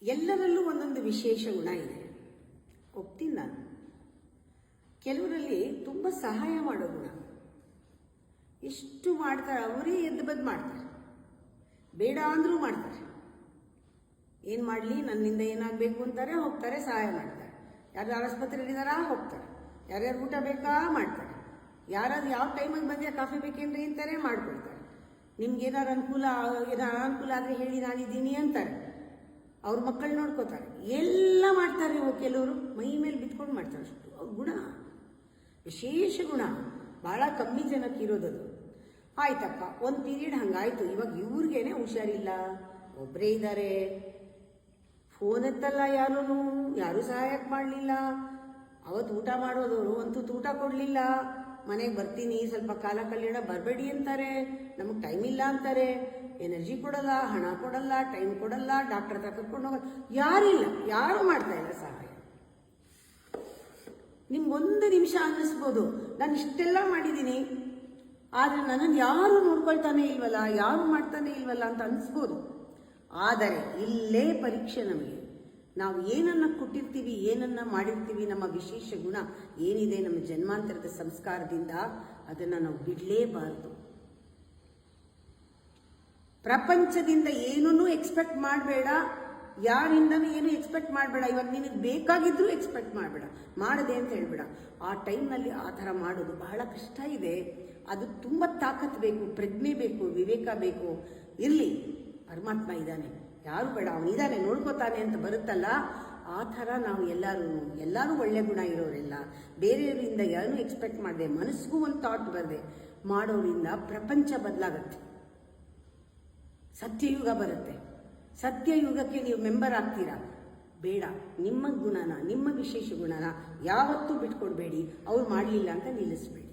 ಎಲ್ಲರಲ್ಲೂ ಒಂದೊಂದು ವಿಶೇಷ ಗುಣ ಇದೆ, ಒಪ್ತೀನಿ ನಾನು. ಕೆಲವರಲ್ಲಿ ತುಂಬ ಸಹಾಯ ಮಾಡೋ ಗುಣ, ಎಷ್ಟು ಮಾಡ್ತಾರೆ, ಅವರೇ ಎದ್ದು ಬದ್ದು ಮಾಡ್ತಾರೆ, ಬೇಡ ಅಂದರೂ ಮಾಡ್ತಾರೆ. ಏನು ಮಾಡಲಿ, ನನ್ನಿಂದ ಏನಾಗಬೇಕು ಅಂತಾರೆ, ಹೋಗ್ತಾರೆ, ಸಹಾಯ ಮಾಡ್ತಾರೆ. ಯಾರು ಆಸ್ಪತ್ರೆಯಲ್ಲಿದ್ದಾರಾ, ಹೋಗ್ತಾರೆ. ಯಾರ್ಯಾರು ಊಟ ಬೇಕಾ ಮಾಡ್ತಾರೆ. ಯಾರಾದ್ರು ಯಾವ ಟೈಮಿಗೆ ಬಂದರೆ ಕಾಫಿ ಬೇಕೇನ್ರಿ ಅಂತಾರೆ, ಮಾಡಿಕೊಡ್ತಾರೆ. ನಿಮ್ಗೆ ಏನಾರು ಅನುಕೂಲ ಆದರೆ ಹೇಳಿ ನಾನಿದ್ದೀನಿ ಅಂತಾರೆ. ಅವ್ರ ಮಕ್ಕಳು ನೋಡ್ಕೋತಾರೆ, ಎಲ್ಲ ಮಾಡ್ತಾರೆ. ಕೆಲವರು ಮೈ ಮೇಲೆ ಬಿತ್ಕೊಂಡು ಮಾಡ್ತಾರೆ. ಅಷ್ಟು ಅವ್ರ ಗುಣ, ವಿಶೇಷ ಗುಣ, ಭಾಳ ಕಮ್ಮಿ ಜನಕ್ಕೆ ಇರೋದದು. ಆಯ್ತಪ್ಪ, ಒಂದು ಪೀರಿಯಡ್ ಹಂಗಾಯ್ತು. ಇವಾಗ ಇವ್ರಿಗೇನೆ ಹುಷಾರಿಲ್ಲ, ಒಬ್ಬರೇ ಇದ್ದಾರೆ, ಫೋನ್ ಎತ್ತಲ್ಲ, ಯಾರೂ ಸಹಾಯಕ್ಕೆ ಮಾಡಲಿಲ್ಲ. ಅವತ್ತು ಊಟ ಮಾಡೋದವರು ಅಂತೂ ಊಟ ಕೊಡಲಿಲ್ಲ. ಮನೆಗೆ ಬರ್ತೀನಿ, ಸ್ವಲ್ಪ ಕಾಲ ಕಳೆಯೋಣ, ಬರಬೇಡಿ ಅಂತಾರೆ. ನಮಗೆ ಟೈಮ್ ಇಲ್ಲ ಅಂತಾರೆ. ಎನರ್ಜಿ ಕೊಡಲ್ಲ, ಹಣ ಕೊಡಲ್ಲ, ಟೈಮ್ ಕೊಡಲ್ಲ, ಡಾಕ್ಟರ್ ಹತ್ರ ಕರ್ಕೊಂಡು ಹೋಗಲ್ಲ. ಯಾರಿಲ್ಲ, ಯಾರೂ ಮಾಡ್ತಾ ಇಲ್ಲ ಸಹಾಯ. ನಿಮ್ಗೊಂದು ನಿಮಿಷ ಅನ್ನಿಸ್ಬೋದು, ನಾನು ಇಷ್ಟೆಲ್ಲ ಮಾಡಿದ್ದೀನಿ, ಆದರೆ ನನ್ನನ್ನು ಯಾರು ನೋಡ್ಕೊಳ್ತಾನೆ ಇಲ್ವಲ್ಲ, ಯಾರು ಮಾಡ್ತಾನೆ ಇಲ್ವಲ್ಲ ಅಂತ ಅನಿಸ್ಬೋದು. ಆದರೆ ಇಲ್ಲೇ ಪರೀಕ್ಷೆ ನಮಗೆ. ನಾವು ಏನನ್ನ ಕೊಟ್ಟಿರ್ತೀವಿ, ಏನನ್ನ ಮಾಡಿರ್ತೀವಿ, ನಮ್ಮ ವಿಶೇಷ ಗುಣ ಏನಿದೆ ನಮ್ಮ ಜನ್ಮಾಂತರದ ಸಂಸ್ಕಾರದಿಂದ, ಅದನ್ನು ನಾವು ಬಿಡಲೇಬಾರದು. ಪ್ರಪಂಚದಿಂದ ಏನನ್ನೂ ಎಕ್ಸ್ಪೆಕ್ಟ್ ಮಾಡಬೇಡ, ಯಾರಿಂದನೂ ಏನು ಎಕ್ಸ್ಪೆಕ್ಟ್ ಮಾಡಬೇಡ. ಇವಾಗ ನಿನಗೆ ಬೇಕಾಗಿದ್ರೂ ಎಕ್ಸ್ಪೆಕ್ಟ್ ಮಾಡಬೇಡ, ಮಾಡದೆ ಅಂತ ಹೇಳ್ಬೇಡ. ಆ ಟೈಮ್ನಲ್ಲಿ ಆ ಥರ ಮಾಡೋದು ಬಹಳ ಕಷ್ಟ ಇದೆ. ಅದು ತುಂಬ ತಾಕತ್ತು ಬೇಕು, ಪ್ರಜ್ಞೆ ಬೇಕು, ವಿವೇಕ ಬೇಕು. ಇರಲಿ, ಪರಮಾತ್ಮ ಇದ್ದಾನೆ, ಯಾರು ಬೇಡ, ಅವನಿದ್ದಾನೆ, ನೋಡ್ಕೋತಾನೆ ಅಂತ ಬರುತ್ತಲ್ಲ, ಆ ಥರ ನಾವು ಎಲ್ಲರೂ ಒಳ್ಳೆ ಗುಣ ಇರೋರೆಲ್ಲ, ಬೇರೆಯವರಿಂದ ಏನೂ ಎಕ್ಸ್ಪೆಕ್ಟ್ ಮಾಡದೆ, ಮನಸ್ಸಿಗೂ ಒಂದು ಥಾಟ್ ಬರದೆ ಮಾಡೋರಿಂದ ಪ್ರಪಂಚ ಬದಲಾಗತ್ತೆ. ಸತ್ಯಯುಗ ಬರುತ್ತೆ. ಸತ್ಯಯುಗಕ್ಕೆ ನೀವು ಮೆಂಬರ್ ಆಗ್ತೀರಾ. ಬೇಡ, ನಿಮ್ಮ ಗುಣನ, ನಿಮ್ಮ ವಿಶೇಷ ಗುಣನ ಯಾವತ್ತೂ ಬಿಟ್ಕೊಡ್ಬೇಡಿ. ಅವ್ರು ಮಾಡಲಿಲ್ಲ ಅಂತ ನಿಲ್ಲಿಸ್ಬೇಡಿ.